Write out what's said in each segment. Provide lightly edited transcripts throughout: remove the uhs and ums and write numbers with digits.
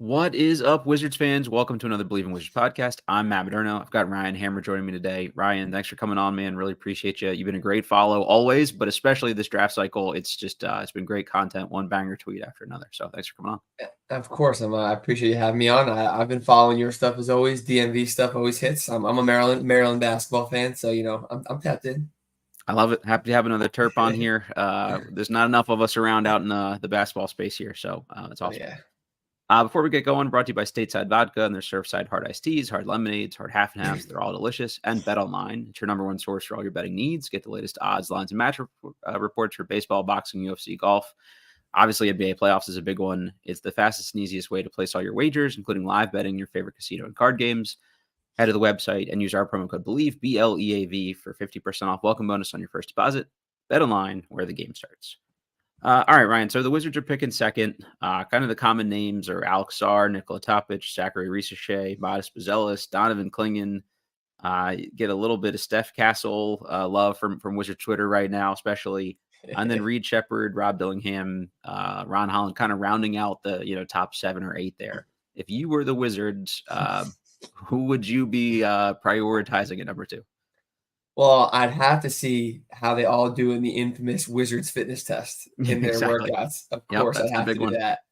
What is up, Wizards fans? Welcome to another Believe in Wizards podcast. I'm Matt Modderno. I've got Ryan Hammer joining me today. Ryan, thanks for coming on, man. Really appreciate you. You've been a great follow always, but especially this draft cycle. It's just it's been great content, one banger tweet after another. So thanks for coming on. Of course, I appreciate you having me on. I've been following your stuff as always. DMV stuff always hits. I'm a Maryland basketball fan, so I'm tapped in. I love it. Happy to have another Terp on here. There's not enough of us around out in the basketball space here, so it's awesome. Yeah. Before we get going, brought to you by Stateside Vodka and their Surfside hard iced teas, hard lemonades, hard half and halves. They're all delicious. And BetOnline, it's your number one source for all your betting needs. Get the latest odds, lines, and match reports for baseball, boxing, UFC, golf. Obviously, NBA playoffs is a big one. It's the fastest and easiest way to place all your wagers, including live betting your favorite casino and card games. Head to the website and use our promo code BELIEVE, BLEAV, for 50% off welcome bonus on your first deposit. BetOnline, where the game starts. All right, Ryan. So the Wizards are picking second. Kind of the common names are Alex Sarr, Nikola Topic, Zachary Risachet, Modest Buzelis, Donovan Clingan. Get a little bit of Steph Castle love from Wizard Twitter right now, especially. And then Reed Shepard, Rob Dillingham, Ron Holland, kind of rounding out the top 7 or 8 there. If you were the Wizards, who would you be prioritizing at number 2? Well, I'd have to see how they all do in the infamous Wizards fitness test in their workouts. Of course, I'd have to do that.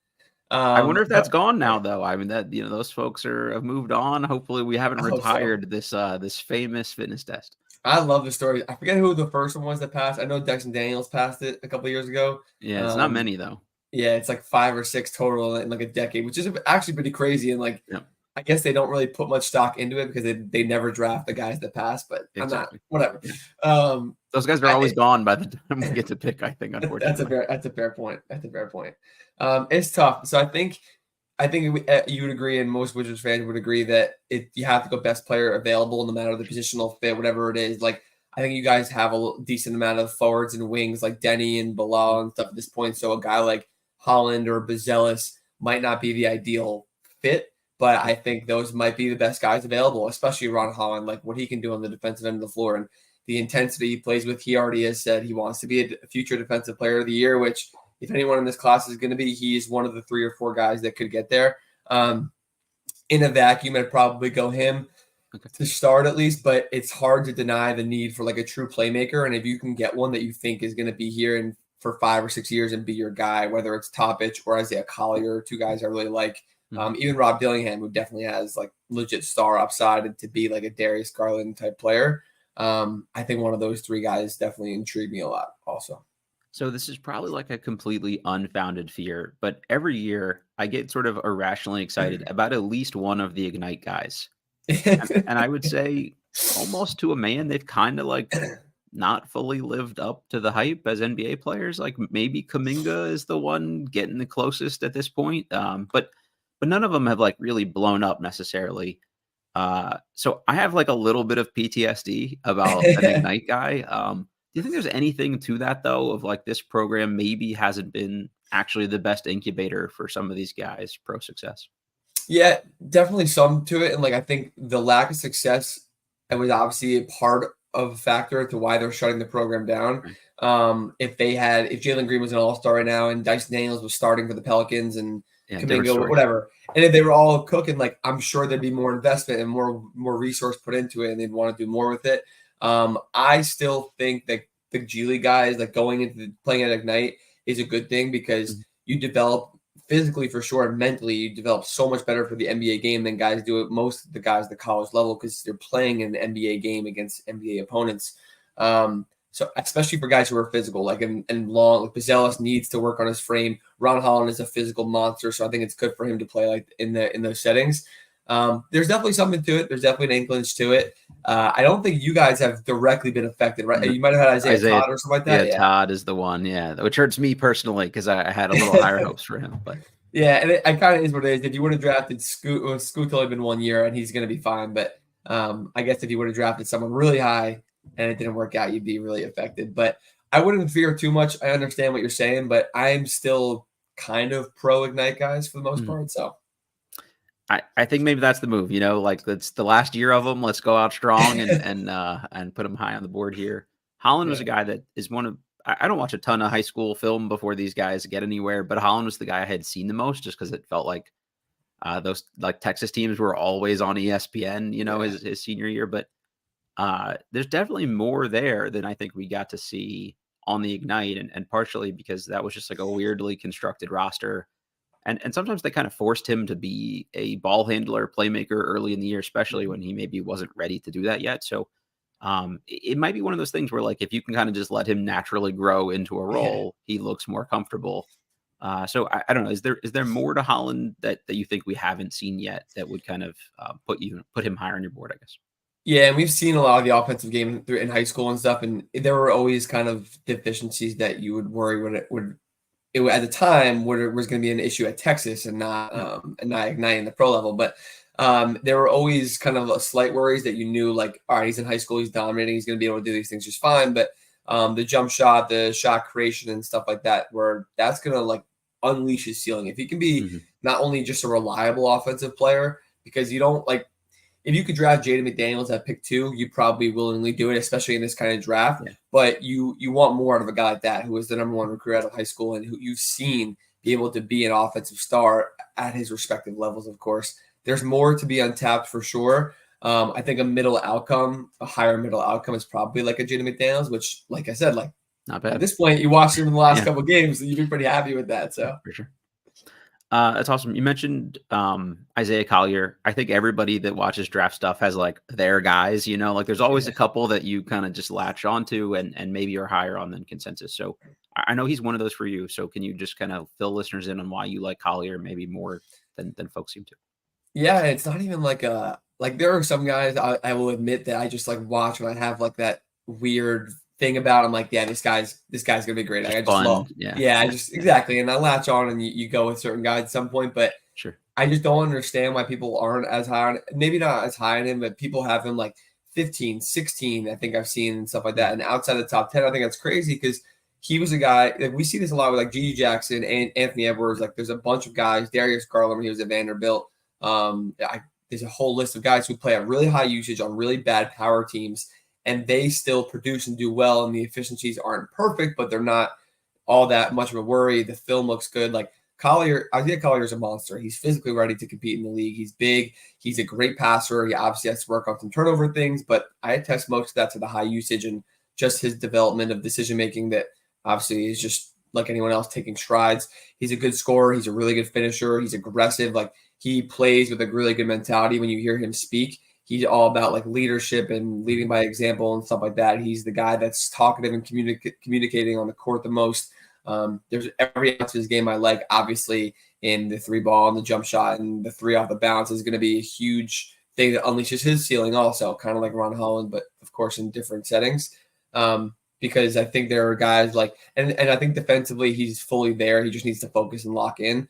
I wonder if that's gone now, though. I mean, that those folks have moved on. Hopefully, we haven't retired this famous fitness test. I love the story. I forget who the first one was that passed. I know Dyson Daniels passed it a couple of years ago. Yeah, it's not many though. Yeah, it's like 5 or 6 total in like a decade, which is actually pretty crazy. And I guess they don't really put much stock into it because they never draft the guys that pass. But exactly. I'm not whatever. Those guys are always gone by the time we get to pick. I think unfortunately that's a fair point. It's tough. So I think you would agree, and most Wizards fans would agree that you have to go best player available, no matter the positional fit, whatever it is. Like I think you guys have a decent amount of forwards and wings, like Denny and Bilal and stuff at this point. So a guy like Holland or Buzelis might not be the ideal fit, but I think those might be the best guys available, especially Ron Holland, like what he can do on the defensive end of the floor and the intensity he plays with. He already has said he wants to be a future defensive player of the year, which if anyone in this class is going to be, he's one of the 3 or 4 guys that could get there. In a vacuum, I'd probably go him to start at least, but it's hard to deny the need for like a true playmaker. And if you can get one that you think is going to be here for 5 or 6 years and be your guy, whether it's Topic or Isaiah Collier, 2 guys I really like. Even Rob Dillingham, who definitely has like legit star upside and to be like a Darius Garland type player. I think one of those 3 guys definitely intrigued me a lot also. So this is probably like a completely unfounded fear, but every year I get sort of irrationally excited about at least one of the Ignite guys. and I would say almost to a man, they've kind of like not fully lived up to the hype as NBA players. Like maybe Kuminga is the one getting the closest at this point. But none of them have like really blown up necessarily. So I have like a little bit of PTSD about an Ignite guy. Do you think there's anything to that though, of like this program maybe hasn't been actually the best incubator for some of these guys' pro success? Yeah, definitely some to it. And like, I think the lack of success, it was obviously a part of a factor to why they're shutting the program down. Right. If Jalen Green was an all-star right now and Dyson Daniels was starting for the Pelicans and Kuminga, whatever, and if they were all cooking, like I'm sure there'd be more investment and more resource put into it and they'd want to do more with it. I still think that the G League guys, like going into playing at Ignite, is a good thing because you develop physically for sure and mentally. You develop so much better for the NBA game than guys do at most of the guys at the college level because they're playing an NBA game against NBA opponents. So especially for guys who are physical, like and long, like Buzelis needs to work on his frame. Ron Holland is a physical monster, so I think it's good for him to play like in those settings. There's definitely something to it. There's definitely an inklings to it. I don't think you guys have directly been affected, right? You might have had Isaiah Todd or something like that. Yeah, Todd is the one, which hurts me personally because I had a little higher hopes for him. But yeah, and it kind of is what it is. If you would have drafted Scoot's only been 1 year and he's going to be fine. But I guess if you would have drafted someone really high and it didn't work out, you'd be really affected. But I wouldn't fear too much. I understand what you're saying, but I'm still kind of pro Ignite guys for the most part. So I think maybe that's the move, like it's the last year of them. Let's go out strong and put them high on the board here. Holland was a guy that is one of, I don't watch a ton of high school film before these guys get anywhere, but Holland was the guy I had seen the most just because it felt like Those like Texas teams were always on ESPN, his senior year. But there's definitely more there than I think we got to see on the Ignite, and partially because that was just like a weirdly constructed roster. And sometimes they kind of forced him to be a ball handler, playmaker early in the year, especially when he maybe wasn't ready to do that yet. So it might be one of those things where, like, if you can kind of just let him naturally grow into a role, he looks more comfortable. So I don't know. Is there more to Holland that you think we haven't seen yet that would kind of put him higher on your board, I guess? Yeah, and we've seen a lot of the offensive game in high school and stuff, and there were always kind of deficiencies that you would worry when it at the time was going to be an issue at Texas and not igniting the pro level. But there were always kind of slight worries that you knew, like, all right, he's in high school, he's dominating, he's going to be able to do these things just fine. But the jump shot, the shot creation and stuff like that, where that's going to like unleash his ceiling. If he can be not only just a reliable offensive player, because you don't like, if you could draft Jaden McDaniels at pick 2, you'd probably willingly do it, especially in this kind of draft. Yeah. But you want more out of a guy like that, who was the number 1 recruit out of high school and who you've seen be able to be an offensive star at his respective levels, of course. There's more to be untapped for sure. I think a higher middle outcome is probably like a Jaden McDaniels, which, like I said, like, not bad. At this point, you watched him in the last couple of games, and you'd be pretty happy with that. So yeah, for sure. That's awesome. You mentioned Isaiah Collier. I think everybody that watches draft stuff has like their guys, like there's always a couple that you kind of just latch onto and maybe are higher on than consensus. So I know he's one of those for you. So can you just kind of fill listeners in on why you like Collier maybe more than folks seem to? Yeah, it's not even like there are some guys I will admit that I just like watch when I have like that weird thing about him, like, yeah, this guy's gonna be great. Like, I just love, exactly. And I latch on and you go with certain guys at some point, but sure, I just don't understand why people aren't as high on, maybe not as high on him, but people have him like 15, 16, I think I've seen and stuff like that. And outside the top 10, I think that's crazy because he was a guy, like, we see this a lot with like Gigi Jackson and Anthony Edwards. Like, there's a bunch of guys, Darius Garland when he was at Vanderbilt. There's a whole list of guys who play at really high usage on really bad power teams, and they still produce and do well, and the efficiencies aren't perfect, but they're not all that much of a worry. The film looks good. Like, Isaiah Collier is a monster. He's physically ready to compete in the league. He's big. He's a great passer. He obviously has to work on some turnover things, but I attest most of that to the high usage and just his development of decision-making that obviously is just like anyone else, taking strides. He's a good scorer. He's a really good finisher. He's aggressive. Like, he plays with a really good mentality. When you hear him speak, he's all about like leadership and leading by example and stuff like that. He's the guy that's talkative and communicating on the court the most. There's every ounce of his game I like. Obviously, in the 3-ball and the jump shot and the 3 off the bounce is going to be a huge thing that unleashes his ceiling also, kind of like Ron Holland, but of course in different settings. Because I think there are guys like, and I think defensively he's fully there. He just needs to focus and lock in.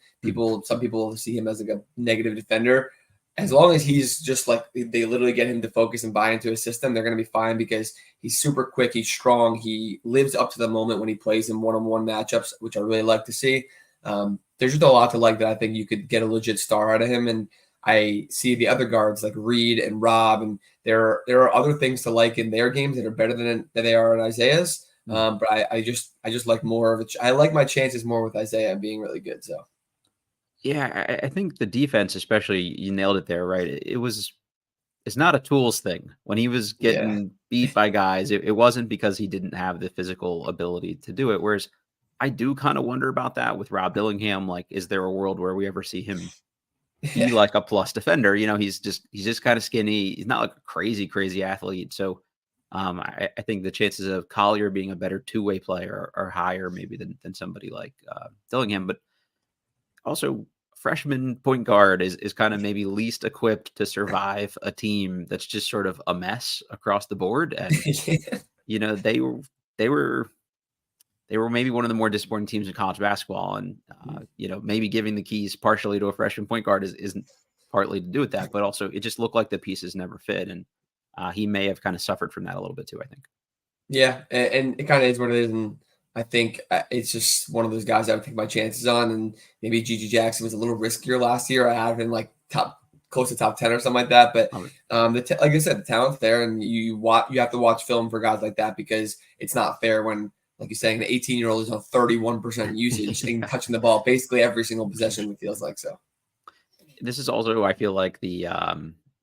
Some people see him as like a negative defender. As long as he's just like, they literally get him to focus and buy into his system, they're going to be fine because he's super quick. He's strong. He lives up to the moment when he plays in one-on-one matchups, which I really like to see. There's just a lot to like that I think you could get a legit star out of him. And I see the other guards like Reed and Rob, and there are other things to like in their games that are better than they are in Isaiah's. But I just like more of it. I like my chances more with Isaiah being really good. So. Yeah, I think the defense, especially, you nailed it there, right? It's not a tools thing. When he was getting beat by guys, it wasn't because he didn't have the physical ability to do it. Whereas I do kind of wonder about that with Rob Dillingham. Like, is there a world where we ever see him be like a plus defender? He's just kind of skinny. He's not like a crazy athlete. So I think the chances of Collier being a better two-way player are higher maybe than somebody like Dillingham. But also, freshman point guard is kind of maybe least equipped to survive a team that's just sort of a mess across the board. And they were maybe one of the more disappointing teams in college basketball. And maybe giving the keys partially to a freshman point guard isn't partly to do with that, but also it just looked like the pieces never fit, and he may have kind of suffered from that a little bit too, I think. Yeah, and it kind of is what it is, and I think it's just one of those guys I would take my chances on. And maybe Gigi Jackson was a little riskier last year. I had him like close to top 10 or something like that. But like I said, the talent's there, and you have to watch film for guys like that because it's not fair when, like you're saying, the 18-year-old is on 31% usage and touching the ball basically every single possession, it feels like. So. This is also, I feel like, the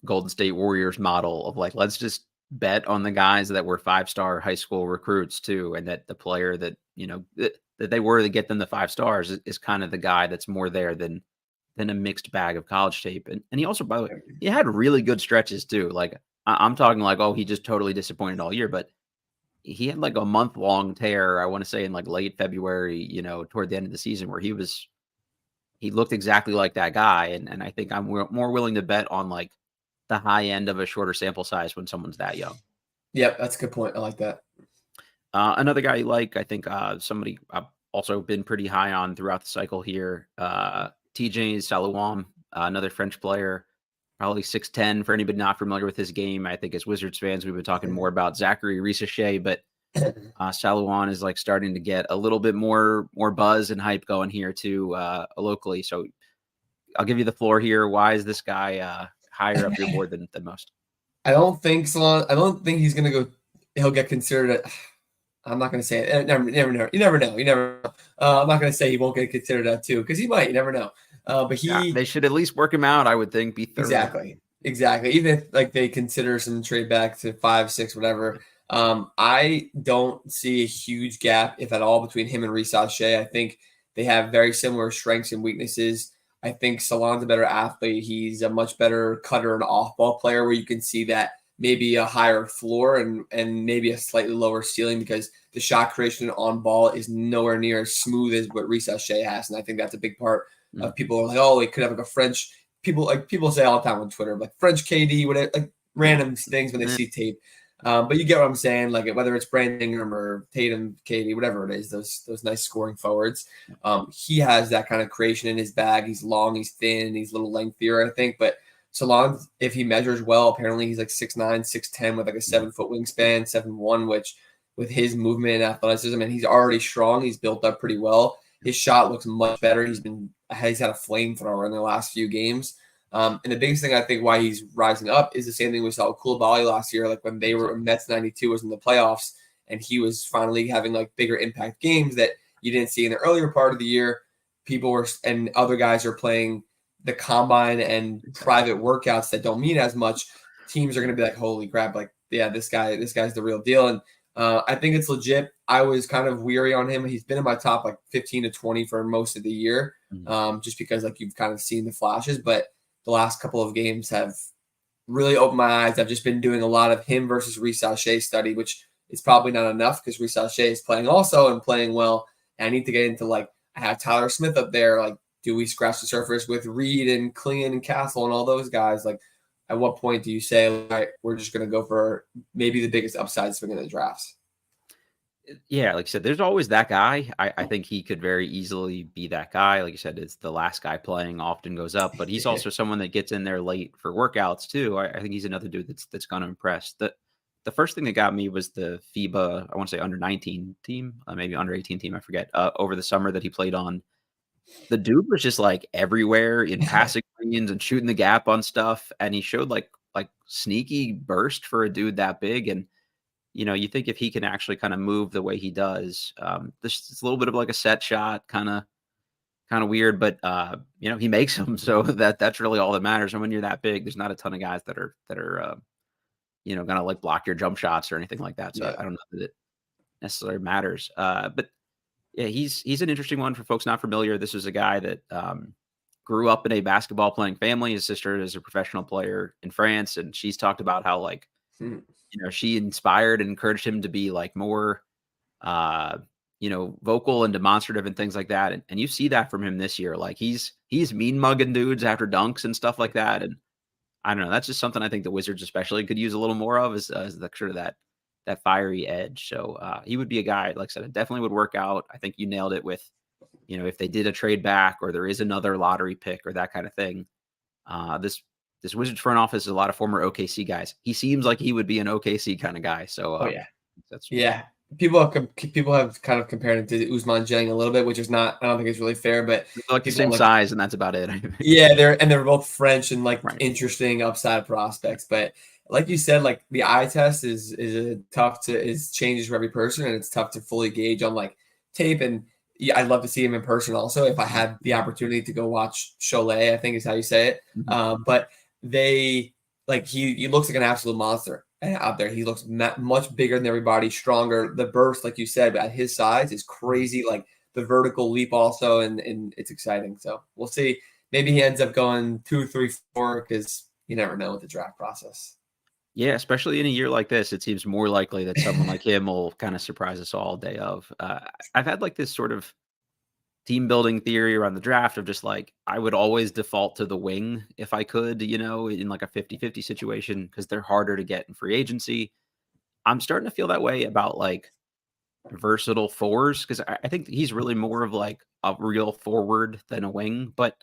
Golden State Warriors model of like, let's just bet on the guys that were 5-star high school recruits too, and that the player that that they were to get them the 5 stars is kind of the guy that's more there than a mixed bag of college tape. And he also, by the way, he had really good stretches too. Like I'm talking like, oh, he just totally disappointed all year, but he had like a month-long tear, I want to say in like late February, toward the end of the season where he looked exactly like that guy. And I think I'm more willing to bet on like the high end of a shorter sample size when someone's that young. Yep, that's a good point. I like that. Another guy you like, I think somebody I've also been pretty high on throughout the cycle here, TJ Salouam, another French player, probably 6'10", for anybody not familiar with his game. I think as Wizards fans, we've been talking more about Zachary Risacher, but Salouam is like starting to get a little bit more buzz and hype going here too locally. So I'll give you the floor here. Why is this guy higher up your board than most? I don't think he's going to go. He'll get considered. I'm not going to say it. Never know. You never know. I'm not going to say he won't get considered that too, because he might. You never know. But they should at least work him out. I would think. Be thorough. Exactly. Even if like they consider some trade back to 5, 6, whatever. I don't see a huge gap, if at all, between him and Risacher. I think they have very similar strengths and weaknesses. I think Salon's a better athlete. He's a much better cutter and off-ball player, where you can see that maybe a higher floor and maybe a slightly lower ceiling, because the shot creation on ball is nowhere near as smooth as what Risacher has. And I think that's a big part of people are like, oh, it could have like a French people say all the time on Twitter, like French KD, whatever, like random things when they see tape. But you get what I'm saying, like whether it's Brandon Ingram or Tatum, KD, whatever it is, those nice scoring forwards. He has that kind of creation in his bag. He's long, he's thin, he's a little lengthier, I think. But Salon, if he measures well, apparently he's like 6'9", 6'10", with like a 7-foot wingspan, 7'1", which with his movement and athleticism, and he's already strong. He's built up pretty well. His shot looks much better. He's had a flamethrower in the last few games. And the biggest thing I think why he's rising up is the same thing we saw with Koulibaly last year. Like when they were Mets 92 was in the playoffs, and he was finally having like bigger impact games that you didn't see in the earlier part of the year. People were, and other guys are playing the combine and private workouts that don't mean as much. Teams are going to be like, holy crap, like, yeah, this guy's the real deal. And I think it's legit. I was kind of weary on him. He's been in my top like 15 to 20 for most of the year, just because like you've kind of seen the flashes. But the last couple of games have really opened my eyes. I've just been doing a lot of him versus Risacher study, which is probably not enough because Risacher is playing also and playing well. And I need to get into like, I have Tyler Smith up there. Like, do we scratch the surface with Reed and Clean and Castle and all those guys? Like, at what point do you say, all right, we're just going to go for maybe the biggest upside swing in the drafts? Yeah, like I said, there's always that guy. I think he could very easily be that guy. Like you said, it's the last guy playing, often goes up, but he's also someone that gets in there late for workouts too. I think he's another dude that's going to impress. The first thing that got me was the FIBA, I want to say under 19 team, maybe under 18 team, I forget, over the summer that he played on. The dude was just like everywhere in passing lanes and shooting the gap on stuff, and he showed like sneaky burst for a dude that big. And you think if he can actually kind of move the way he does, this is a little bit of like a set shot, kind of weird, but he makes them, so that's really all that matters. And when you're that big, there's not a ton of guys that are gonna like block your jump shots or anything like that. So I don't know that it necessarily matters. But yeah, he's an interesting one for folks not familiar. This is a guy that grew up in a basketball playing family. His sister is a professional player in France, and she's talked about how like she inspired and encouraged him to be like more vocal and demonstrative and things like that. And you see that from him this year. Like he's mean mugging dudes after dunks and stuff like that. And I don't know, that's just something I think the Wizards especially could use a little more of, is the sort of that fiery edge. So he would be a guy, like I said, it definitely would work out. I think you nailed it with, if they did a trade back or there is another lottery pick or that kind of thing. This Wizards front office is a lot of former OKC guys. He seems like he would be an OKC kind of guy. So people have kind of compared him to Ousmane Dieng a little bit, which is not, I don't think it's really fair, but like the same size, and that's about it. Yeah, they're both French and interesting upside prospects. But like you said, like the eye test is changes for every person, and it's tough to fully gauge on like tape. And yeah, I'd love to see him in person also if I had the opportunity to go watch Cholet, I think is how you say it. But he looks like an absolute monster out there. He looks much bigger than everybody, stronger. The burst, like you said, at his size is crazy. Like the vertical leap also, and it's exciting. So we'll see. Maybe he ends up going 2, 3, 4 because you never know with the draft process. Yeah, especially in a year like this, it seems more likely that someone like him will kind of surprise us all day of. I've had like this sort of team building theory around the draft of just like, I would always default to the wing if I could, in like a 50-50 situation because they're harder to get in free agency. I'm starting to feel that way about like versatile fours because I think he's really more of like a real forward than a wing, but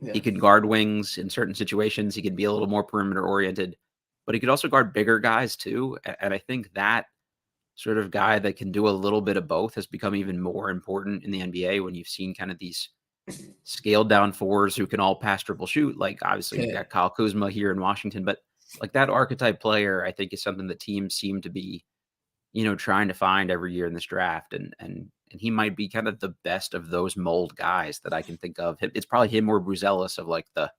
Yeah. he can guard wings in certain situations. He can be a little more perimeter oriented, but he could also guard bigger guys too. And I think that sort of guy that can do a little bit of both has become even more important in the NBA when you've seen kind of these scaled down fours who can all pass, dribble, shoot. Like obviously we've got Kyle Kuzma here in Washington, but like that archetype player, I think is something that teams seem to be, trying to find every year in this draft. And he might be kind of the best of those mold guys that I can think of. It's probably him or Buzelis of like the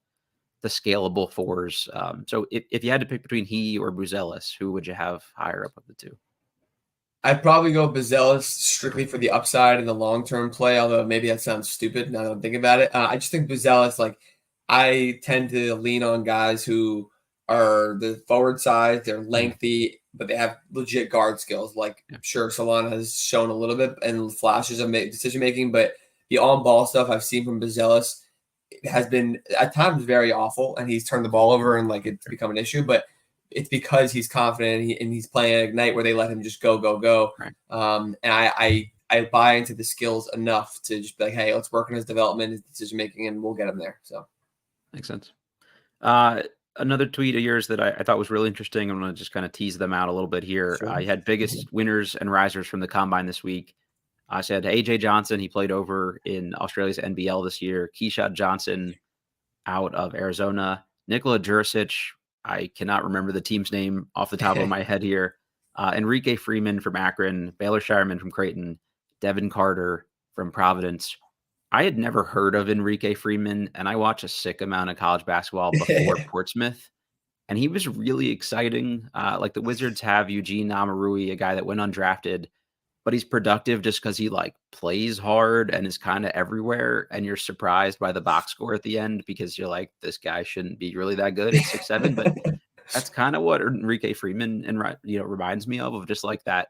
scalable fours. So if you had to pick between he or Buzelis, who would you have higher up of the two? I'd probably go Buzelis strictly for the upside and the long-term play, although maybe that sounds stupid now that I'm thinking about it. I just think Buzelis, like, I tend to lean on guys who are the forward side, they're lengthy, but they have legit guard skills. Like, sure, Solana has shown a little bit and flashes of decision-making, but the on-ball stuff I've seen from Buzelis has been at times very awful, and he's turned the ball over and, like, it's become an issue, but it's because he's confident and he's playing at Ignite where they let him just go. Right. And I buy into the skills enough to just be like, hey, let's work on his development, his decision making, and we'll get him there. So makes sense. Another tweet of yours that I thought was really interesting. I'm going to just kind of tease them out a little bit here. Sure. You had biggest winners and risers from the combine this week. I said AJ Johnson, he played over in Australia's NBL this year. Kyshawn Johnson out of Arizona. Nikola Djurisic, I cannot remember the team's name off the top of my head here. Enrique Freeman from Akron, Baylor Scheierman from Creighton, Devin Carter from Providence. I had never heard of Enrique Freeman, and I watch a sick amount of college basketball before Portsmouth, and he was really exciting. Like the Wizards have Eugene Amarui, a guy that went undrafted, but he's productive just because he like plays hard and is kind of everywhere. And you're surprised by the box score at the end because you're like, this guy shouldn't be really that good at 6'7", but that's kind of what Enrique Freeman reminds me of just like that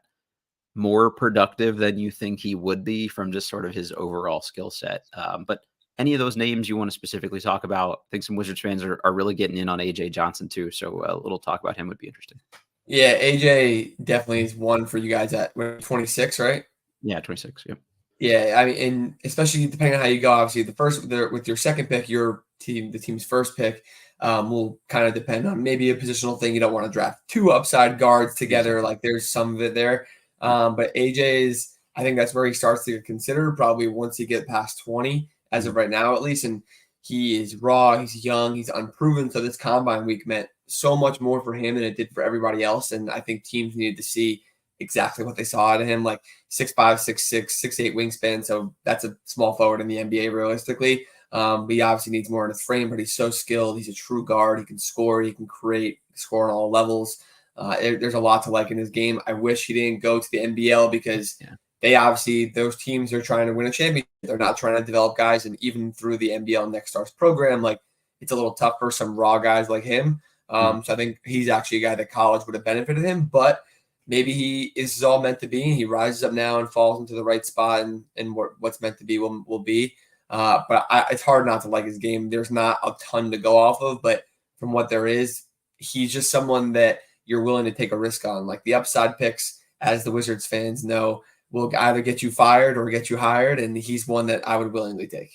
more productive than you think he would be from just sort of his overall skill set. But any of those names you want to specifically talk about? I think some Wizards fans are really getting in on AJ Johnson too. So a little talk about him would be interesting. Yeah, AJ definitely is one for you guys at 26, right? Yeah, 26. Yep. Yeah, I mean, and especially depending on how you go, obviously with your second pick, the team's first pick will kind of depend on maybe a positional thing. You don't want to draft two upside guards together. Like there's some of it there. But AJ's, I think that's where he starts to consider probably once he get past 20 as of right now, at least. And he is raw. He's young. He's unproven. So this combine week meant so much more for him than it did for everybody else. And I think teams needed to see exactly what they saw out of him, like 6'5", 6'6", 6'8" wingspan. So that's a small forward in the NBA realistically. But he obviously needs more in his frame, but he's so skilled. He's a true guard. He can score. He can create, score on all levels. There's a lot to like in his game. I wish he didn't go to the NBL because they obviously, those teams are trying to win a championship. They're not trying to develop guys. And even through the NBL Next Stars program, like it's a little tough for some raw guys like him. So I think he's actually a guy that college would have benefited him, but maybe this is all meant to be. He rises up now and falls into the right spot and what's meant to be will be. But it's hard not to like his game. There's not a ton to go off of, but from what there is, he's just someone that you're willing to take a risk on. Like the upside picks, as the Wizards fans know, will either get you fired or get you hired, and he's one that I would willingly take.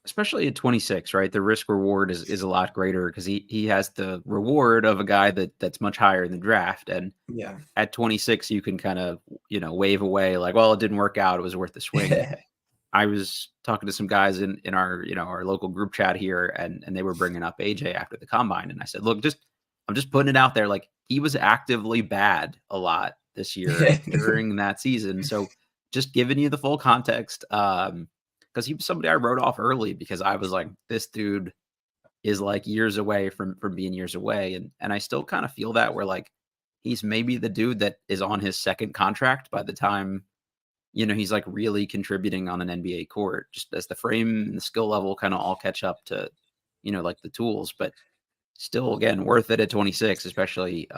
Especially at 26, right? The risk reward is a lot greater because he has the reward of a guy that's much higher in the draft. And at 26, you can kind of, wave away like, well, it didn't work out. It was worth the swing. I was talking to some guys in our, our local group chat here, and they were bringing up AJ after the combine. And I said, look, I'm just putting it out there. Like he was actively bad a lot this year during that season. So just giving you the full context. because he was somebody I wrote off early because I was like, this dude is like years away from being years away. And I still kind of feel that where like he's maybe the dude that is on his second contract by the time, he's like really contributing on an NBA court, just as the frame and the skill level kind of all catch up to, like the tools, but still again, worth it at 26, especially,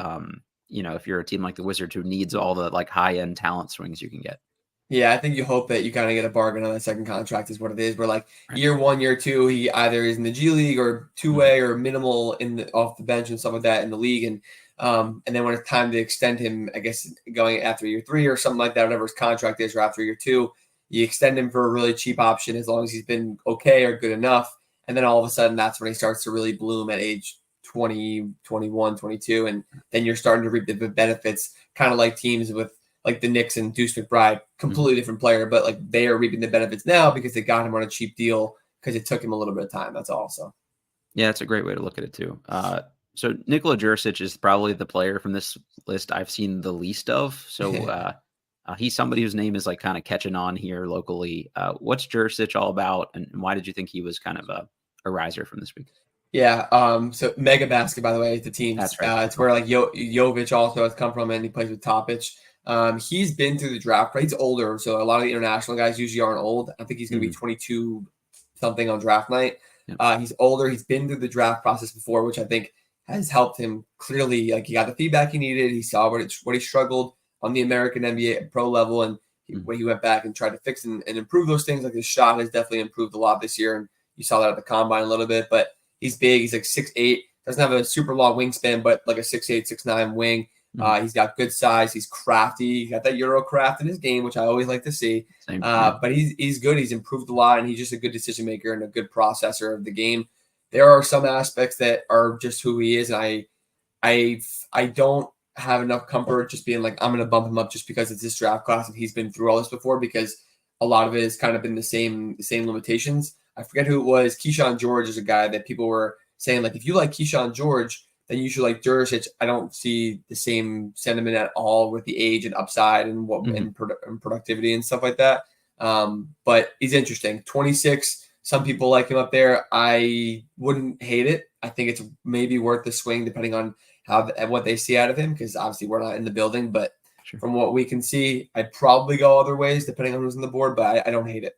if you're a team like the Wizards who needs all the like high end talent swings you can get. Yeah, I think you hope that you kind of get a bargain on that second contract is what it is. Where like Right. year 1, year 2, he either is in the G League or two-way or minimal off the bench and stuff like that in the league. And then when it's time to extend him, I guess going after year 3 or something like that, whatever his contract is, or after year 2, you extend him for a really cheap option as long as he's been okay or good enough. And then all of a sudden that's when he starts to really bloom at age 20, 21, 22. And then you're starting to reap the benefits, kind of like teams with like the Knicks and Deuce McBride, completely different player, but like they are reaping the benefits now because they got him on a cheap deal because it took him a little bit of time. That's all. So, yeah, it's a great way to look at it too. So Nikola Djurisic is probably the player from this list I've seen the least of. So he's somebody whose name is like kind of catching on here locally. What's Djurisic all about, and why did you think he was kind of a riser from this week? Yeah. So Mega Basket, by the way, the teams. That's right. It's where like Jovic also has come from, and he plays with Topic. He's been through the draft. Right? He's older, so a lot of the international guys usually aren't old. I think he's going to be 22 something on draft night. Yep. He's older. He's been through the draft process before, which I think has helped him clearly. Like he got the feedback he needed. He saw what he struggled on the American NBA pro level, and when he went back and tried to fix and improve those things, like his shot has definitely improved a lot this year, and you saw that at the combine a little bit. But he's big. He's like 6'8". Doesn't have a super long wingspan, but like a 6'8", 6'9" wing. He's got good size. He's crafty. He got that Euro craft in his game, which I always like to see. But he's good. He's improved a lot, and he's just a good decision maker and a good processor of the game. There are some aspects that are just who he is, and I don't have enough comfort just being like, I'm going to bump him up just because it's this draft class and he's been through all this before, because a lot of it has kind of been the same limitations. I forget who it was. Kyshawn George is a guy that people were saying, like, if you like Kyshawn George, then you should like Djurisic. I don't see the same sentiment at all with the age and upside and what and productivity and stuff like that. But he's interesting. 26. Some people like him up there. I wouldn't hate it. I think it's maybe worth the swing depending on what they see out of him, because obviously we're not in the building. But from what we can see, I'd probably go other ways depending on who's on the board. But I don't hate it.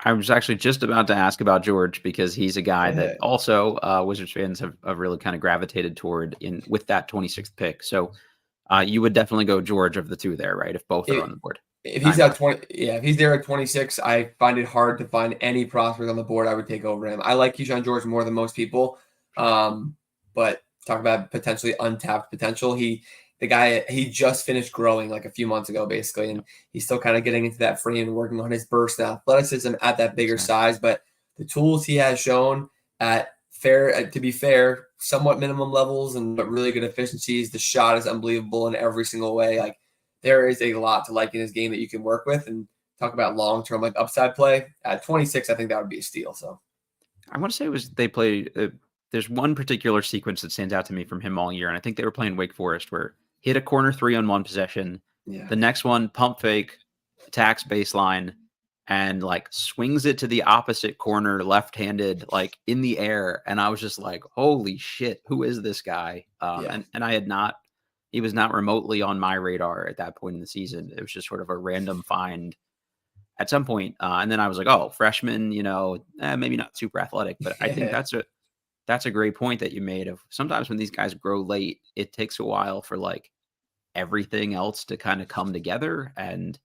I was actually just about to ask about George, because he's a guy that also Wizards fans have really kind of gravitated toward with that 26th pick. So you would definitely go George of the two there, right? If both are on the board. If he's at 20, if he's there at 26, I find it hard to find any prospect on the board I would take over him. I like Kyshawn George more than most people, but talk about potentially untapped potential. He just finished growing like a few months ago, basically, and he's still kind of getting into that frame and working on his burst and athleticism at that bigger size. But the tools he has shown to be fair, somewhat minimum levels but really good efficiencies. The shot is unbelievable in every single way. Like, there is a lot to like in his game that you can work with, and talk about long-term like upside play. At 26, I think that would be a steal. So I want to say they play. There's one particular sequence that stands out to me from him all year, and I think they were playing Wake Forest, where hit a corner three on one possession. Yeah. The next one, pump fake, attacks baseline, and like swings it to the opposite corner, left-handed, like in the air. And I was just like, holy shit, who is this guy? And he was not remotely on my radar at that point in the season. It was just sort of a random find at some point. And then I was like, oh, freshman, maybe not super athletic, but I think that's a great point that you made. Of sometimes when these guys grow late, it takes a while for like everything else to kind of come together and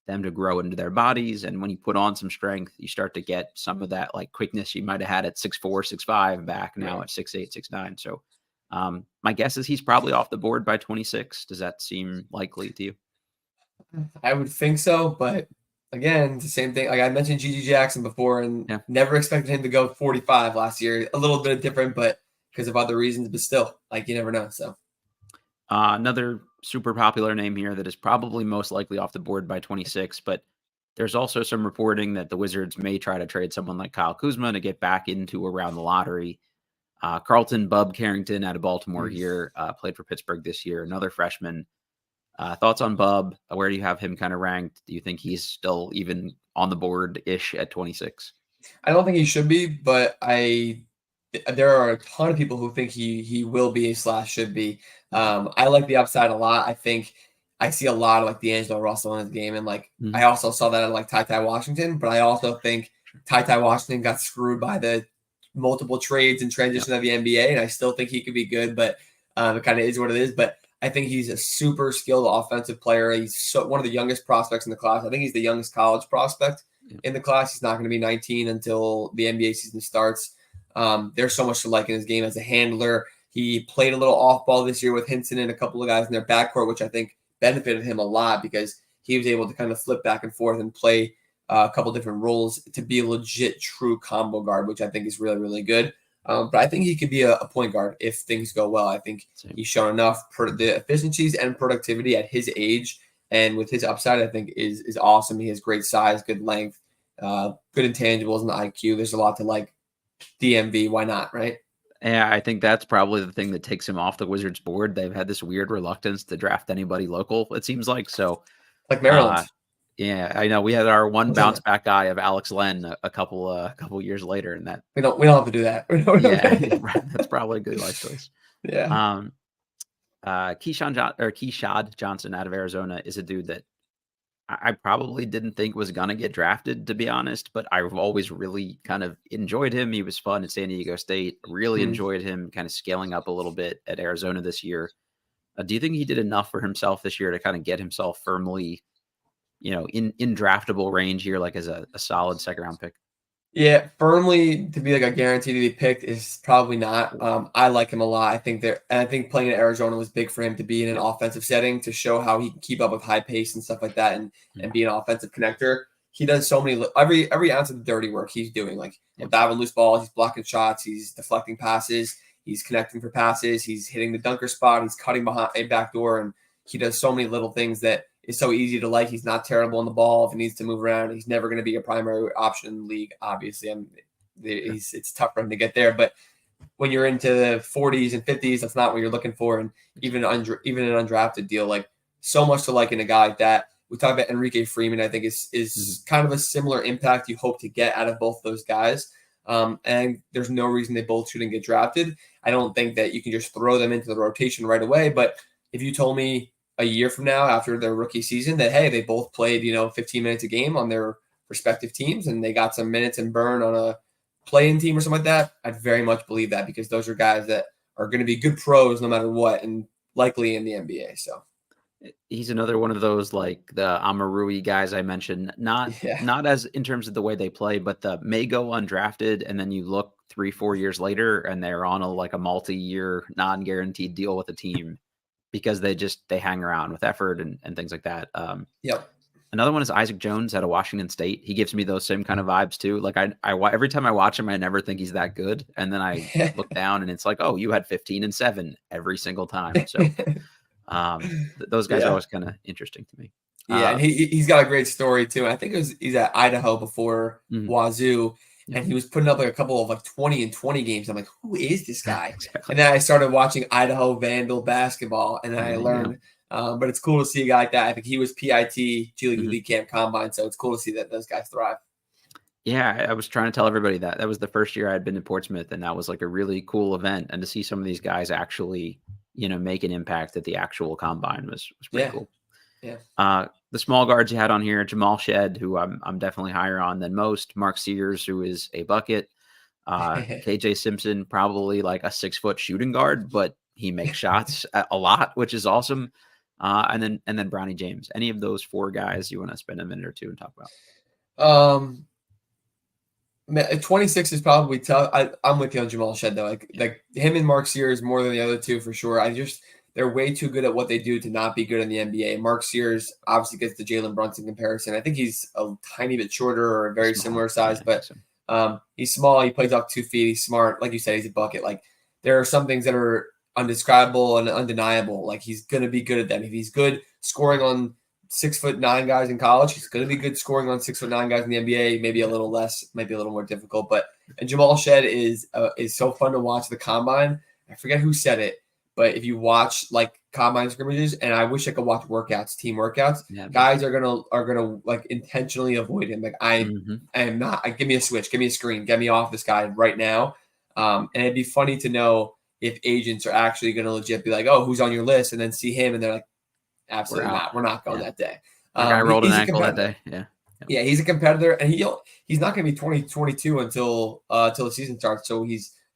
them to grow into their bodies. And when you put on some strength, you start to get some of that like quickness you might have had at 6'4", 6'5" back now at 6'8", 6'9". So my guess is he's probably off the board by 26. Does that seem likely to you? I would think so, but again, it's the same thing. Like I mentioned G.G. Jackson before, and never expected him to go 45 last year. A little bit different, but because of other reasons, but still, like, you never know. So another super popular name here that is probably most likely off the board by 26, but there's also some reporting that the Wizards may try to trade someone like Kyle Kuzma to get back into around the lottery. Carlton, Carrington out of Baltimore here, played for Pittsburgh this year, another freshman. Thoughts on Bub? Where do you have him kind of ranked? Do you think he's still even on the board-ish at 26? I don't think he should be, but there are a ton of people who think he will be / should be. I like the upside a lot. I think I see a lot of like D'Angelo Russell in his game, and like I also saw that in like Ty Washington, but I also think Ty Washington got screwed by the multiple trades and transition of the NBA, and I still think he could be good, but it kind of is what it is. But I think he's a super skilled offensive player. He's one of the youngest prospects in the class. I think he's the youngest college prospect in the class. He's not going to be 19 until the NBA season starts. There's so much to like in his game as a handler. He played a little off ball this year with Hinton and a couple of guys in their backcourt, which I think benefited him a lot because he was able to kind of flip back and forth and play a couple different roles to be a legit true combo guard, which I think is really, really good. But I think he could be a point guard if things go well. I think he's shown enough the efficiencies and productivity at his age, and with his upside, I think is awesome. He has great size, good length, good intangibles, and the IQ. There's a lot to like. DMV, why not, right? Yeah, I think that's probably the thing that takes him off the Wizards board. They've had this weird reluctance to draft anybody local, it seems like. So, like Maryland. Yeah, I know. We had our one bounce back guy of Alex Len a couple years later, and that we don't have to do that. Yeah, that's probably a good life choice. Yeah. Kyshawn Johnson out of Arizona is a dude that I probably didn't think was going to get drafted, to be honest, but I've always really kind of enjoyed him. He was fun at San Diego State. Really enjoyed him kind of scaling up a little bit at Arizona this year. Do you think he did enough for himself this year to kind of get himself firmly, in draftable range here, like as a solid second round pick? Yeah, firmly to be like a guarantee to be picked is probably not. I like him a lot. I think playing at Arizona was big for him to be in an offensive setting to show how he can keep up with high pace and stuff like that, and be an offensive connector. He does so many every ounce of the dirty work he's doing. Like diving loose balls, he's blocking shots, he's deflecting passes, he's connecting for passes, he's hitting the dunker spot, he's cutting behind a back door, and he does so many little things that is so easy to like. He's not terrible on the ball. If he needs to move around, he's never going to be a primary option in the league. Obviously, it's tough for him to get there. But when you're into the 40s and 50s, that's not what you're looking for. And even an undrafted deal, like so much to like in a guy like that. We talk about Enrique Freeman. I think is kind of a similar impact you hope to get out of both those guys. And there's no reason they both shouldn't get drafted. I don't think that you can just throw them into the rotation right away. But if you told me a year from now after their rookie season that, hey, they both played, 15 minutes a game on their respective teams and they got some minutes and burn on a play-in team or something like that, I'd very much believe that because those are guys that are going to be good pros no matter what and likely in the NBA. So he's another one of those like the Amarui guys I mentioned, not as in terms of the way they play, but the may go undrafted and then you look 3-4 years later and they're on a multi-year non-guaranteed deal with a team. Because they hang around with effort and things like that. Another one is Isaac Jones out of Washington State. He gives me those same kind of vibes too. Like I every time I watch him, I never think he's that good. And then I look down and it's like, oh, you had 15 and 7 every single time. So those guys are always kind of interesting to me. Yeah, and he's got a great story too. And I think he's at Idaho before Wazoo. And he was putting up like a couple of 20 and 20 games. I'm like, who is this guy? Exactly. And then I started watching Idaho Vandal basketball, and then I learned. But it's cool to see a guy like that. I think he was PIT, G League Elite Camp Combine, so it's cool to see that those guys thrive. Yeah, I was trying to tell everybody that was the first year I'd been to Portsmouth, and that was like a really cool event. And to see some of these guys actually, make an impact at the actual combine was pretty cool. Yeah. The small guards you had on here, Jamal Shed, who I'm definitely higher on than most. Mark Sears, who is a bucket. KJ Simpson, probably like a 6-foot shooting guard, but he makes shots a lot, which is awesome. And then Bronny James. Any of those 4 guys you want to spend a minute or two and talk about? 26 is probably tough. I'm with you on Jamal Shed though. Like him and Mark Sears more than the other 2 for sure. They're way too good at what they do to not be good in the NBA. Mark Sears obviously gets the Jalen Brunson comparison. I think he's a tiny bit shorter or a very similar size, but he's small. He plays off 2 feet. He's smart. Like you said, he's a bucket. Like there are some things that are undescribable and undeniable. Like he's going to be good at them. If he's good scoring on 6'9" guys in college, he's going to be good scoring on 6'9" guys in the NBA. Maybe a little less, maybe a little more difficult. And Jamal Shed is so fun to watch the combine. I forget who said it. But if you watch like combine scrimmages, and I wish I could watch workouts, team workouts. Yeah, Guys are gonna like intentionally avoid him. Like I am not. Give me a switch, give me a screen, get me off this guy right now. And it'd be funny to know if agents are actually going to legit be like, oh, who's on your list, and then see him, and they're like, absolutely not. We're not going that day. The guy rolled an ankle that day. Yeah, he's a competitor, and he's not going to be 2022 until the season starts. So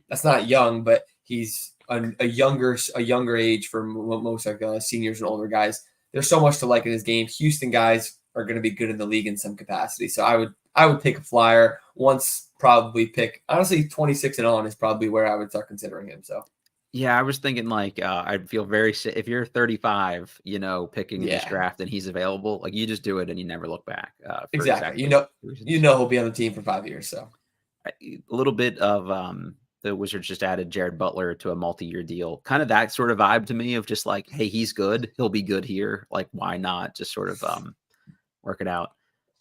that's not young, but he's a younger age for most like seniors and older guys. There's so much to like in his game. Houston guys are going to be good in the league in some capacity. So I would take a flyer once. Probably pick, honestly, 26 and on is probably where I would start considering him. So yeah, I was thinking like I'd feel very sick if you're 35, picking in this draft and he's available. Like you just do it and you never look back. Exactly. He'll be on the team for 5 years. So a little bit of the Wizards just added Jared Butler to a multi-year deal. Kind of that sort of vibe to me of just like, hey, he's good. He'll be good here. Like, why not just sort of work it out?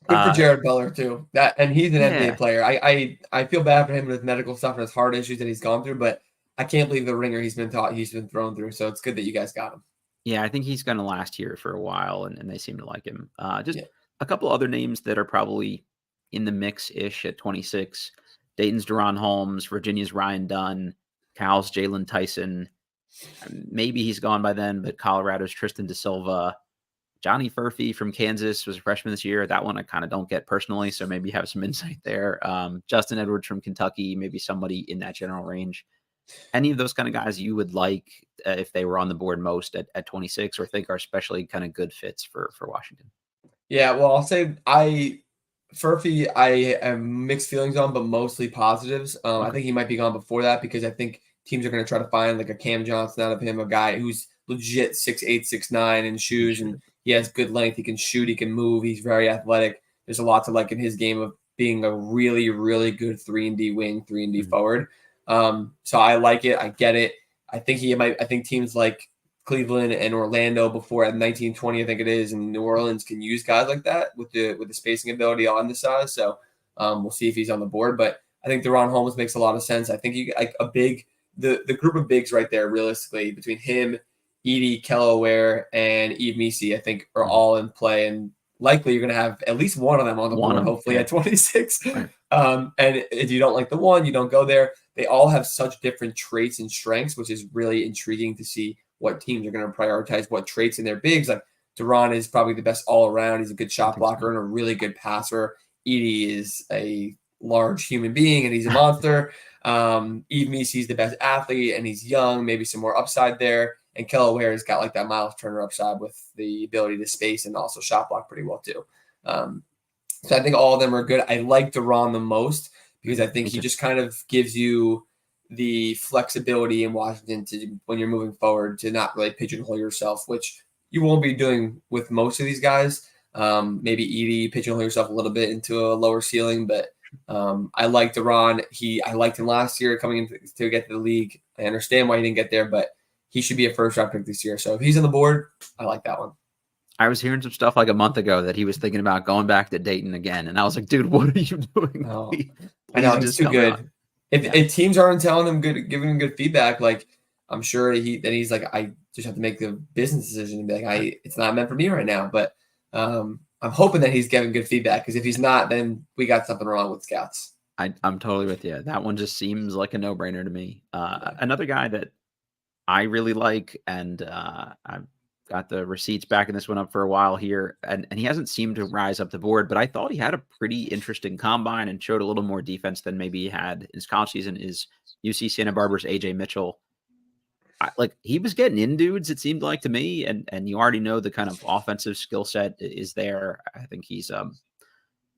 Good for Jared Butler too. And he's an NBA player. I feel bad for him with medical stuff and his heart issues that he's gone through, but I can't believe the ringer he's been thrown through. So it's good that you guys got him. Yeah, I think he's going to last here for a while, and they seem to like him. A couple other names that are probably in the mix-ish at 26. Dayton's DaRon Holmes, Virginia's Ryan Dunn, Cal's Jalen Tyson. Maybe he's gone by then, but Colorado's Tristan Da Silva. Johnny Furphy from Kansas was a freshman this year. That one I kind of don't get personally, so maybe you have some insight there. Justin Edwards from Kentucky, maybe somebody in that general range. Any of those kind of guys you would like if they were on the board most at 26 or think are especially kind of good fits for Washington? Yeah, well, I'll say Furphy, I have mixed feelings on, but mostly positives. I think he might be gone before that because I think teams are going to try to find like a Cam Johnson out of him, a guy who's legit 6'8", 6'9" in shoes, and he has good length. He can shoot. He can move. He's very athletic. There's a lot to like in his game of being a really, really good 3-and-D wing, 3-and-D forward. So I like it. I get it. I think I think teams like Cleveland and Orlando before at 1920, I think it is, and New Orleans can use guys like that with the spacing ability on the size. So we'll see if he's on the board. But I think DaRon Holmes makes a lot of sense. I think you like the group of bigs right there, realistically, between him, Edey, Kel'el Ware, and Yves Missi, I think are all in play, and likely you're going to have at least one of them on the board, hopefully at 26. Right. And if you don't like the one, you don't go there. They all have such different traits and strengths, which is really intriguing to see what teams are going to prioritize what traits in their bigs. Like DaRon is probably the best all around. He's a good shot blocker and a really good passer. Edey is a large human being and he's a monster. Yves Missi is the best athlete and he's young, maybe some more upside there. And Kel'el Ware has got like that Miles Turner upside with the ability to space and also shot block pretty well too. So I think all of them are good. I like DaRon the most because I think he just kind of gives you the flexibility in Washington to when you're moving forward to not really pigeonhole yourself, which you won't be doing with most of these guys. Maybe Edey pigeonhole yourself a little bit into a lower ceiling, but I like DaRon. I liked him last year coming in to get to the league. I understand why he didn't get there, but he should be a first round pick this year. So if he's on the board, I like that one. I was hearing some stuff like a month ago that he was thinking about going back to Dayton again. And I was like, dude, what are you doing? Oh, I know, he's too good. If teams aren't telling him giving him good feedback, like I'm sure he's like, I just have to make the business decision and be like, it's not meant for me right now. But I'm hoping that he's giving good feedback because if he's not, then we got something wrong with scouts. I'm totally with you. That one just seems like a no-brainer to me. Another guy that I really like, and I've got the receipts backing this one up for a while here, and he hasn't seemed to rise up the board, but I thought he had a pretty interesting combine and showed a little more defense than maybe he had in his college season, is UC Santa Barbara's Ajay Mitchell. He was getting in dudes, it seemed like to me, and you already know the kind of offensive skill set is there. I think he's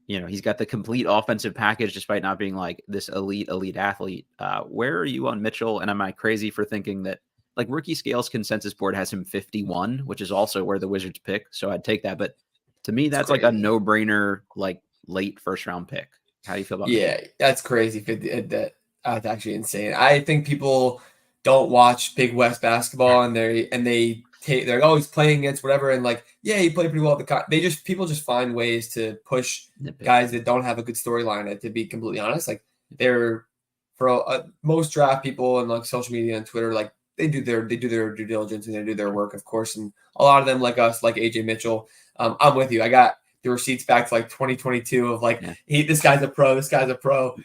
he's got the complete offensive package despite not being like this elite athlete. Where are you on Mitchell? And am I crazy for thinking that like Rookie Scales consensus board has him 51, which is also where the Wizards pick. So I'd take that. But to me, that's like a no-brainer, like late first round pick. How do you feel about that? Yeah, that's crazy. That's actually insane. I think people don't watch Big West basketball and they're always playing against whatever. And like, yeah, he played pretty well at the people just find ways to push guys that don't have a good storyline. To be completely honest, like they're for most draft people and like social media and Twitter, like they do their due diligence and they do their work, of course. And a lot of them, like us, like Ajay Mitchell. I'm with you. I got the receipts back to like 2022 of like, this guy's a pro. This guy's a pro.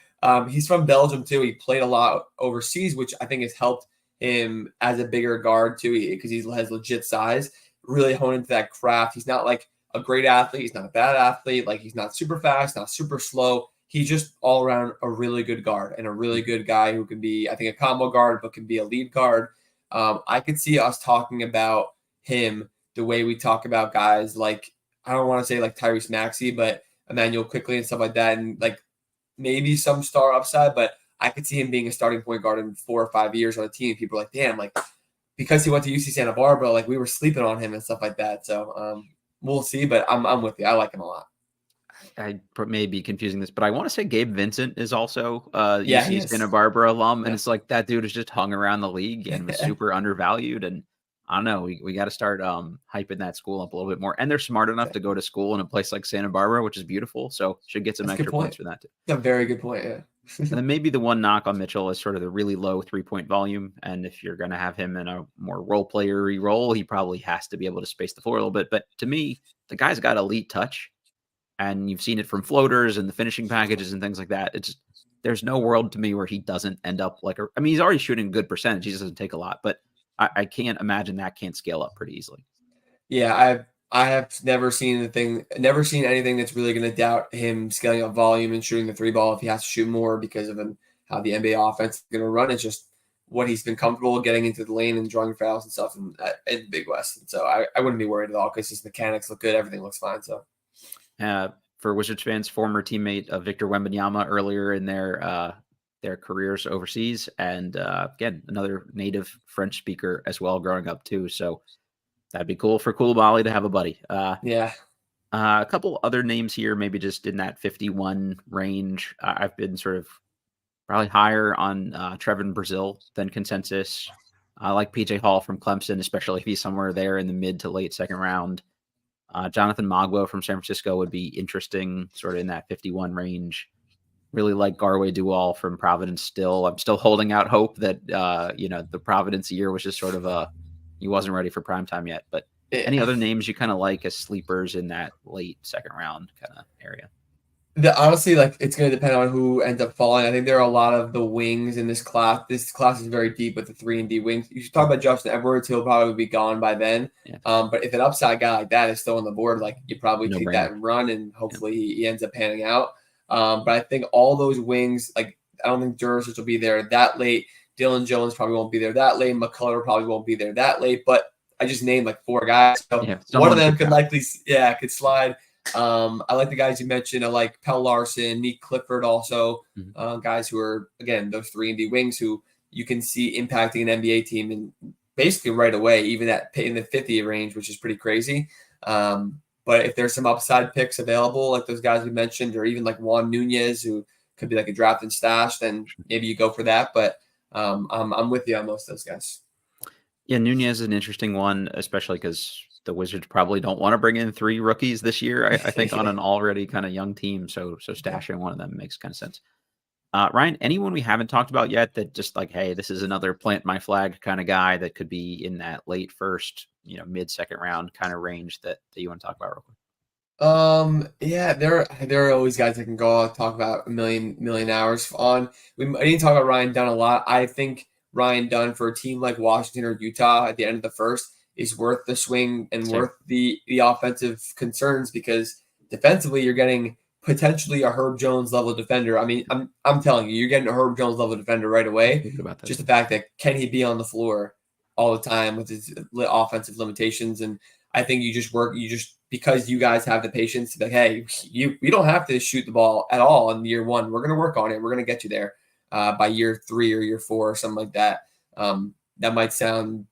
He's from Belgium too. He played a lot overseas, which I think has helped him as a bigger guard too, because he has legit size. Really hone into that craft. He's not like a great athlete. He's not a bad athlete. Like, he's not super fast, not super slow. He's just all around a really good guard and a really good guy who can be, I think, a combo guard, but can be a lead guard. I could see us talking about him the way we talk about guys like, I don't want to say like Tyrese Maxey, but Emmanuel Quickley and stuff like that. And like maybe some star upside, but I could see him being a starting point guard in 4 or 5 years on a team. People are like, damn, like, because he went to UC Santa Barbara, like, we were sleeping on him and stuff like that. So we'll see, but I'm with you. I like him a lot. I may be confusing this, but I want to say Gabe Vincent is also UC Santa Barbara alum, and it's like that dude is just hung around the league and was super undervalued. And I don't know, we got to start hyping that school up a little bit more. And they're smart enough to go to school in a place like Santa Barbara, which is beautiful. So should get some extra points for that too. A very good point, yeah. And then maybe the one knock on Mitchell is sort of the really low 3-point volume. And if you're going to have him in a more role player-y role, he probably has to be able to space the floor a little bit. But to me, the guy's got elite touch. And you've seen it from floaters and the finishing packages and things like that. There's no world to me where he doesn't end up like he's already shooting a good percentage. He just doesn't take a lot, but I can't imagine that can't scale up pretty easily. Yeah, I have never seen anything that's really going to doubt him scaling up volume and shooting the 3 ball if he has to shoot more because of how the NBA offense is going to run. It's just what he's been comfortable getting into the lane and drawing fouls and stuff in the Big West. And so I wouldn't be worried at all because his mechanics look good. Everything looks fine. So. For Wizards fans, former teammate of Victor Wembanyama earlier in their careers overseas, and again, another native French speaker as well growing up too. So that'd be cool for Coulibaly to have a buddy. A couple other names here, maybe just in that 51 range. I've been sort of probably higher on Trevin Brazil than consensus. I like PJ Hall from Clemson, especially if he's somewhere there in the mid to late second round. Jonathan Magbo from San Francisco would be interesting, sort of in that 51 range. Really like Garway Dual from Providence still. I'm still holding out hope that, the Providence year was just sort of he wasn't ready for primetime yet. But any other names you kind of like as sleepers in that late second round kind of area? Honestly, like, it's going to depend on who ends up falling. I think there are a lot of the wings in this class. This class is very deep with the 3 and D wings. You should talk about Justin Edwards. He'll probably be gone by then. Yeah. But if an upside guy like that is still on the board, like, you probably take that and run, and hopefully he ends up panning out. But I think all those wings, like, I don't think Jurisic will be there that late. Dylan Jones probably won't be there that late. McCullough probably won't be there that late. But I just named like 4 guys. So one of them could likely, could slide. I like the guys you mentioned. I like Pell Larson, Nick Clifford also, guys who are, again, those 3 and D wings who you can see impacting an NBA team and basically right away, even in the 50 range, which is pretty crazy. But if there's some upside picks available, like those guys we mentioned, or even like Juan Nunez, who could be like a draft and stash, then maybe you go for that. But I'm with you on most of those guys. Yeah, Nunez is an interesting one, especially because the Wizards probably don't want to bring in 3 rookies this year, I think, on an already kind of young team. So stashing one of them makes kind of sense. Ryan, anyone we haven't talked about yet that just like, hey, this is another plant my flag kind of guy that could be in that late first, mid second round kind of range that you want to talk about real quick? There are always guys that can go talk about a million hours on. I didn't talk about Ryan Dunn a lot. I think Ryan Dunn for a team like Washington or Utah at the end of the first is worth the swing and worth the offensive concerns, because defensively you're getting potentially a Herb Jones level defender. I mean, I'm telling you're getting a Herb Jones level defender right away. Just the fact that can he be on the floor all the time with his offensive limitations. And I think you just because you guys have the patience to be like, hey, we don't have to shoot the ball at all in year 1. We're going to work on it. We're going to get you there by year 3 or year 4 or something like that. That might sound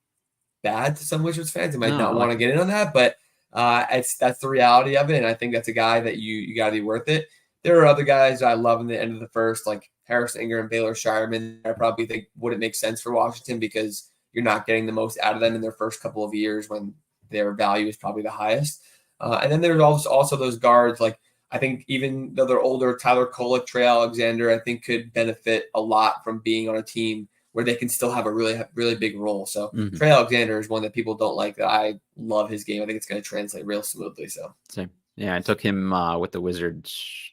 bad to some Wizards fans. They might not want to get in on that, but that's the reality of it. And I think that's a guy that you got to be worth it. There are other guys I love in the end of the first, like Harris Ingram, Baylor Scheierman. I probably think wouldn't make sense for Washington because you're not getting the most out of them in their first couple of years when their value is probably the highest. And then there's also those guards, like I think even though they're older, Tyler Kolek, Trey Alexander, I think could benefit a lot from being on a team where they can still have a really big role. So Trey Alexander is one that people don't like that I love his game. I think it's going to translate real smoothly. So same. Yeah, I took him with the Wizards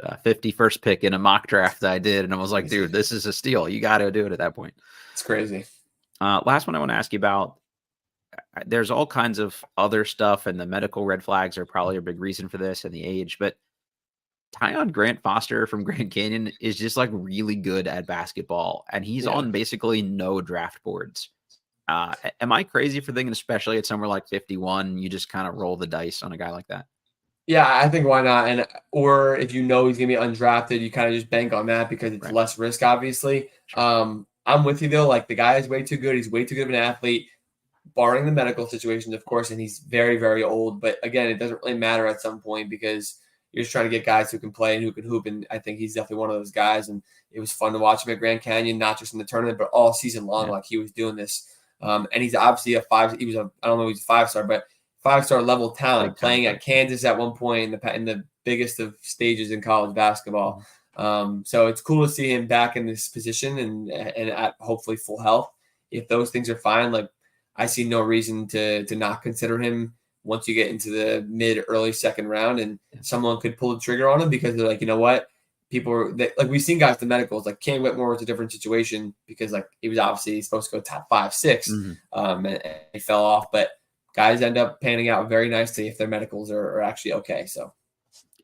51st pick in a mock draft that I did, and I was like, dude, this is a steal. You got to do it at that point. It's crazy. Last one I want to ask you about. There's all kinds of other stuff, and the medical red flags are probably a big reason for this and the age, but Tyon Grant Foster from Grand Canyon is just like really good at basketball, and he's on basically no draft boards. Am I crazy for thinking, especially at somewhere like 51, you just kind of roll the dice on a guy like that? Yeah, I think why not? And or if you know he's gonna be undrafted, you kind of just bank on that because it's less risk, obviously. I'm with you though. Like the guy is way too good. He's way too good of an athlete, barring the medical situations, of course, and he's very, very old. But again, it doesn't really matter at some point because you're just trying to get guys who can play and who can hoop. And I think he's definitely one of those guys. And it was fun to watch him at Grand Canyon, not just in the tournament, but all season long. Like he was doing this. And he's obviously I don't know if he's a 5-star, but 5-star level talent, playing at Kansas at one point in the biggest of stages in college basketball. So it's cool to see him back in this position and at hopefully full health. If those things are fine, like I see no reason to not consider him once you get into the early second round, and someone could pull the trigger on him because they're like, you know what, like we've seen guys to medicals, like Cam Whitmore was a different situation because like he was obviously supposed to go top 5, 6, and he fell off, but guys end up panning out very nicely if their medicals are actually okay. So.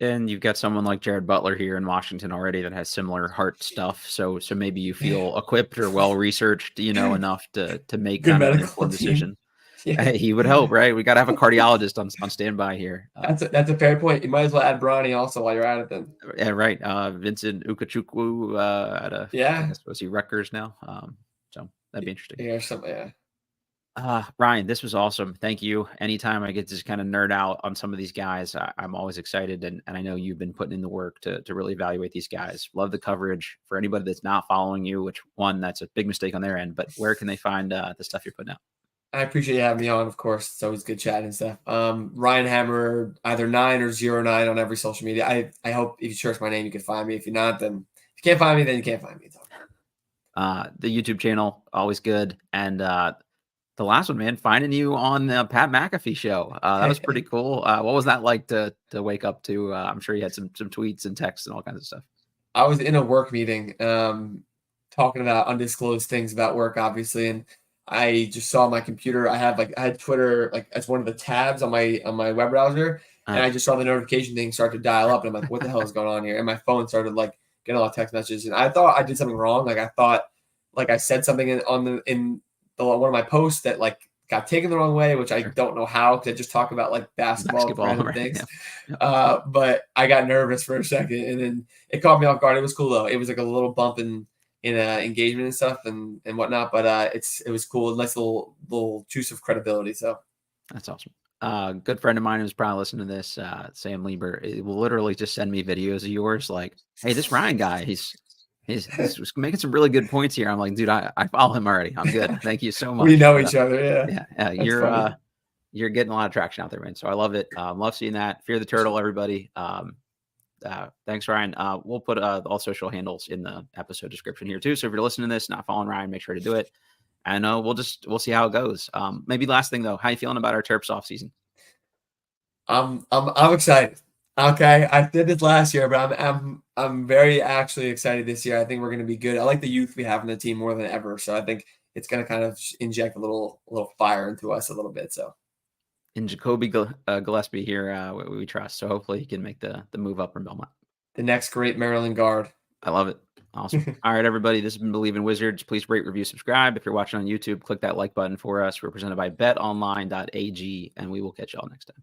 And you've got someone like Jared Butler here in Washington already that has similar heart stuff. So maybe you feel equipped or well-researched, enough to make kind of an informed decision. Yeah. He would help, right? We got to have a cardiologist on standby here. That's a fair point. You might as well add Bronny also while you're at it then. Yeah, right. Vincent Ukachukwu I guess, was he Rutgers now? So that'd be interesting. Yeah, something, yeah. Ryan, this was awesome. Thank you. Anytime I get to just kind of nerd out on some of these guys, I'm always excited. And I know you've been putting in the work to really evaluate these guys. Love the coverage. For anybody that's not following you, which one, that's a big mistake on their end, but where can they find the stuff you're putting out? I appreciate you having me on, of course. It's always good chatting and stuff. Ryan Hammer, either 9 or 09 on every social media. I hope if you search my name, you can find me. If you're not, then if you can't find me, then you can't find me. The YouTube channel, always good. And the last one, man, finding you on the Pat McAfee show. That was pretty cool. What was that like to wake up to? I'm sure you had some tweets and texts and all kinds of stuff. I was in a work meeting talking about undisclosed things about work, obviously. And I just saw my computer. I had Twitter like as one of the tabs on my web browser. And I just saw the notification thing start to dial up. And I'm like, what the hell is going on here? And my phone started like getting a lot of text messages. And I thought I did something wrong. Like I thought like I said something in one of my posts that like got taken the wrong way, which I don't know how, because I just talk about like basketball random things. Yeah. But I got nervous for a second, and then it caught me off guard. It was cool though. It was like a little bump in engagement and stuff and whatnot. But it was cool, nice little juice of credibility. So that's awesome. Good friend of mine who's probably listening to this, Sam Lieber, it will literally just send me videos of yours like, hey, this Ryan guy, he's making some really good points here. I'm like, dude, I follow him already. I'm good. Thank you so much. We know each other. Yeah. You're getting a lot of traction out there, man. So I love it. Love seeing that. Fear the turtle, everybody. Thanks, Ryan. We'll put all social handles in the episode description here too. So if you're listening to this, not following Ryan, make sure to do it. And we'll see how it goes. Maybe last thing though, how you feeling about our Terps off season? I'm excited. Okay, I did this last year, but I'm very actually excited this year. I think we're going to be good. I like the youth we have in the team more than ever, so I think it's going to kind of inject a little fire into us a little bit. So, and Jacoby Gillespie here, we trust. So hopefully he can make the move up from Belmont. The next great Maryland guard. I love it. Awesome. All right, everybody. This has been Believe in Wizards. Please rate, review, subscribe. If you're watching on YouTube, click that like button for us. We're presented by betonline.ag, and we will catch y'all next time.